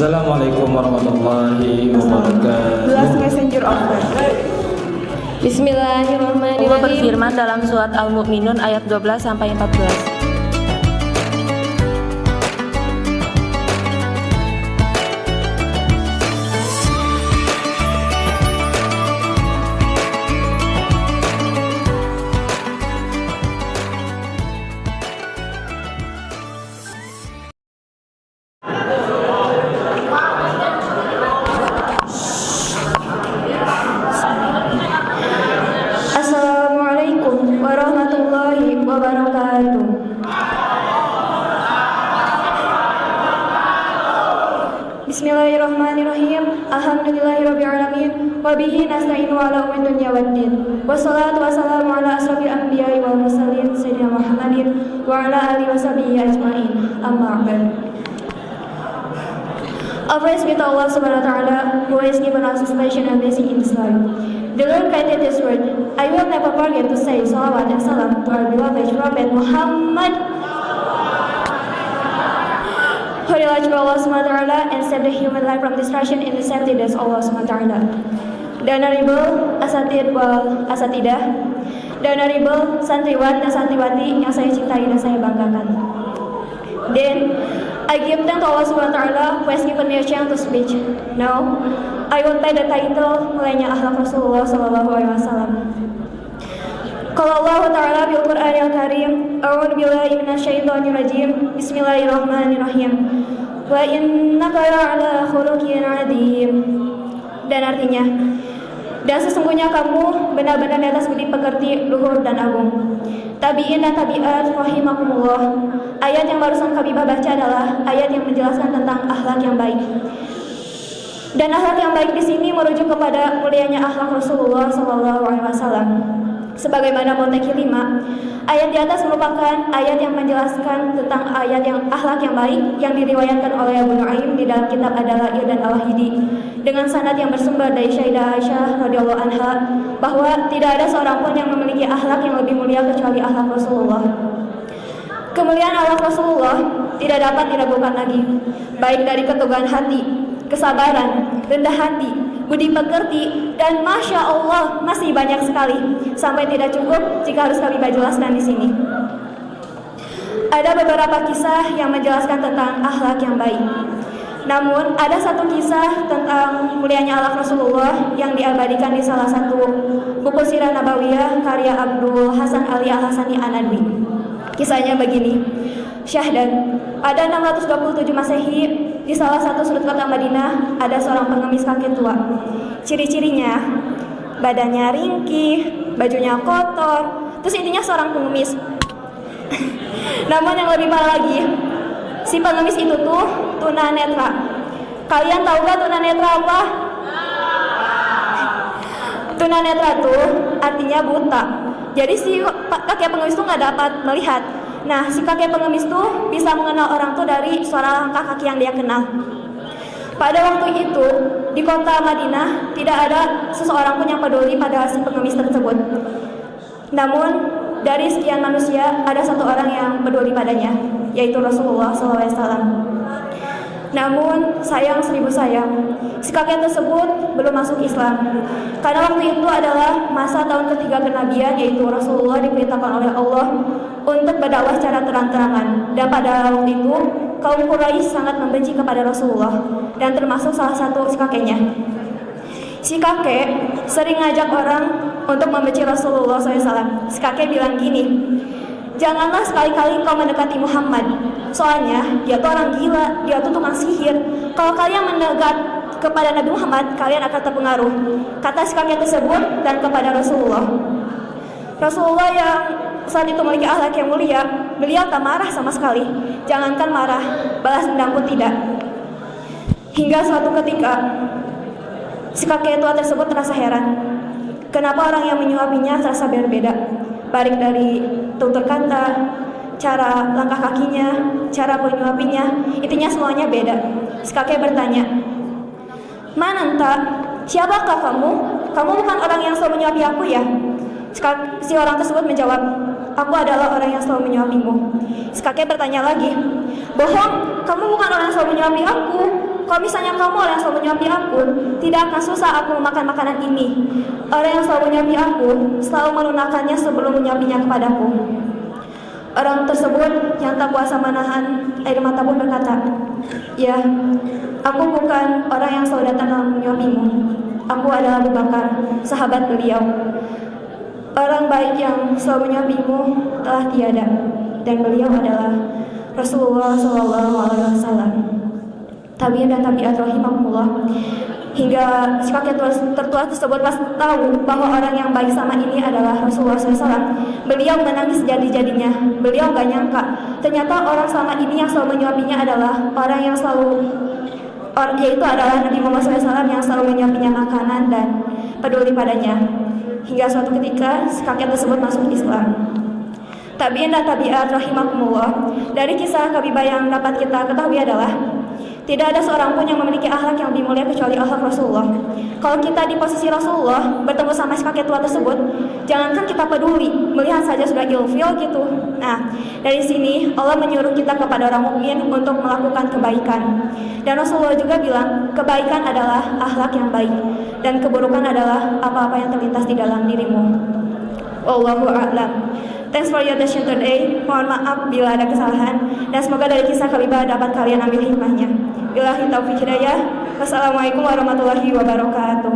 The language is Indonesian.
Assalamualaikum warahmatullahi wabarakatuh. Last messenger of God. Allah Bismillahirrahmanirrahim. berfirman dalam surat Al-Mu'minun ayat 12 sampai 14. Assalamualaikum warahmatullahi wabarakatuh. Bismillahirrahmanirrahim. Alhamdulillahirrabbilalamin. Wabihi nasta'inu ala umuri dunya waddin. Wassalatu wassalamu ala asrofil anbiya'i wal mursalin sayyidina Muhammadin wa ala alihi washabihi ajma'in. Amma ba'd. All praise be to Allah subhanahu wa ta'ala, who has given us inspiration and blessing in this life. The Lord created this word. I will never forget to say salawat and salam to our beloved Prophet Muhammad, who relied to Allah subhanahu wa ta'ala and saved the human life from destruction in the 70 days of Allah subhanahu wa ta'ala. The Honorable Asatid wal Asatidah, the Honorable Santriwat dan Santriwati yang saya cintai dan saya banggakan. Then, I give thanks to Allah subhanahu wa ta'ala who has given me a chance to speak. Now, I will take the title Mulianya Akhlak Rasulullah sallallahu alaihi wasallam. Qala Allah ta'ala bil Qur'anil Karim, a'udzu billahi minasyaitonir rajim. Bismillahirrahmanirrahim. Wa innaka la'ala khuluqin 'adzim. Dan artinya, dan sesungguhnya kamu benar-benar di atas budi pekerti, luhur dan agung. Tabi'in dan tabi'at rahimakumullah. Ayat yang barusan kami baca adalah ayat yang menjelaskan tentang akhlak yang baik. Dan akhlak yang baik di sini merujuk kepada mulianya akhlak Rasulullah SAW. Sebagaimana Mu'taqi 5, ayat di atas merupakan ayat yang menjelaskan tentang ayat yang akhlak yang baik yang diriwayatkan oleh Abu Nu'aim di dalam kitab Ad-Dalail dan Al-Wahidi dengan sanad yang bersumber dari Sayyidah Aisyah radhiyallahu anha bahwa tidak ada seorang pun yang memiliki akhlak yang lebih mulia kecuali akhlak Rasulullah. Kemuliaan akhlak Rasulullah tidak dapat diragukan lagi, baik dari keteguhan hati, kesabaran, rendah hati, budi pekerti, dan Masya Allah masih banyak sekali, sampai tidak cukup jika harus kami jelaskan di sini. Ada beberapa kisah yang menjelaskan tentang akhlak yang baik. Namun ada satu kisah tentang mulianya akhlak Rasulullah yang diabadikan di salah satu buku sirah nabawiyah karya Abdul Hasan Ali Al-Hasani An-Nadwi. Kisahnya begini. Syahdan, pada 627 Masehi, di salah satu sudut kota Madinah ada seorang pengemis kakek tua. Ciri-cirinya, badannya ringkih, bajunya kotor, terus intinya seorang pengemis. Namun yang lebih parah lagi, si pengemis itu tuh tunanetra. Kalian tahu gak tunanetra apa? Tunanetra tuh artinya buta. Jadi si kakek pengemis tuh gak dapat melihat. Nah, si kakek pengemis tuh bisa mengenal orang tuh dari suara langkah kaki yang dia kenal. Pada waktu itu, di kota Madinah tidak ada seseorang pun yang peduli pada si pengemis tersebut. Namun, dari sekian manusia, ada satu orang yang peduli padanya, yaitu Rasulullah SAW. Namun, sayang seribu sayang, si kakek tersebut belum masuk Islam. Karena waktu itu adalah masa tahun ketiga kenabian, yaitu Rasulullah diperintahkan oleh Allah untuk berdakwah secara terang-terangan. Dan pada waktu itu, kaum Quraisy sangat membenci kepada Rasulullah, dan termasuk salah satu si kakeknya. Si kakek sering ngajak orang untuk membenci Rasulullah SAW. Si kakek bilang gini, janganlah sekali-kali kau mendekati Muhammad, soalnya dia tuh orang gila, dia tuh tukang sihir. Kalau kalian mendekat kepada Nabi Muhammad, kalian akan terpengaruh, kata si kakek tersebut. Dan kepada Rasulullah yang saat itu memiliki akhlak yang mulia, beliau tak marah sama sekali. Jangankan marah, balas dendam pun tidak. Hingga suatu ketika, si kakek tua tersebut terasa heran, kenapa orang yang menyuapinya terasa berbeda, baik dari tutur kata, cara langkah kakinya, cara menyuapinya, intinya semuanya beda. Si kakek bertanya, "Man anta? Siapakah kamu? Kamu bukan orang yang selalu menyuapi aku ya?" Si orang tersebut menjawab, "Aku adalah orang yang selalu menyuapimu." Si kakek bertanya lagi, "Bohong, kamu bukan orang yang selalu menyuapi aku. kalau misalnya kamu orang yang selalu menyuapi aku, tidak akan susah aku memakan makanan ini. Orang yang selalu menyuapi aku selalu melunakkannya sebelum menyuapinya kepadaku. Orang tersebut yang tak kuasa menahan air mata pun berkata, "Ya, aku bukan orang yang selalu datang dan menyuapimu. Aku adalah Abu Bakar, sahabat beliau. Orang baik yang selalu menyuapimu telah tiada, dan beliau adalah Rasulullah SAW." Tabi'in dan tabi'at rahimakumullah. Hingga si kakek tertua tersebut pas tahu bahwa orang yang baik sama ini adalah Rasulullah SAW, beliau menangis jadi-jadinya. Beliau gak nyangka ternyata orang sama ini yang selalu menyuapinya adalah orang yang yaitu adalah Nabi Muhammad SAW yang selalu menyuapinya makanan dan peduli padanya. Hingga suatu ketika si kakek tersebut masuk Islam. Tabi'in dan tabi'at rahimakumullah. Dari kisah Kabibah yang dapat kita ketahui adalah tidak ada seorang pun yang memiliki akhlak yang lebih mulia kecuali akhlak Rasulullah. Kalau kita di posisi Rasulullah bertemu sama si kakek tua tersebut, jangankan kita peduli, melihat saja sudah ilfil gitu. Nah, dari sini Allah menyuruh kita kepada orang mukmin untuk melakukan kebaikan. Dan Rasulullah juga bilang, kebaikan adalah akhlak yang baik dan keburukan adalah apa-apa yang terlintas di dalam dirimu. Wallahu a'lam. Thanks for your attention today. Mohon maaf bila ada kesalahan, dan semoga dari kisah Kabibah dapat kalian ambil hikmahnya. Billahi taufiq hidayah. Wassalamualaikum warahmatullahi wabarakatuh.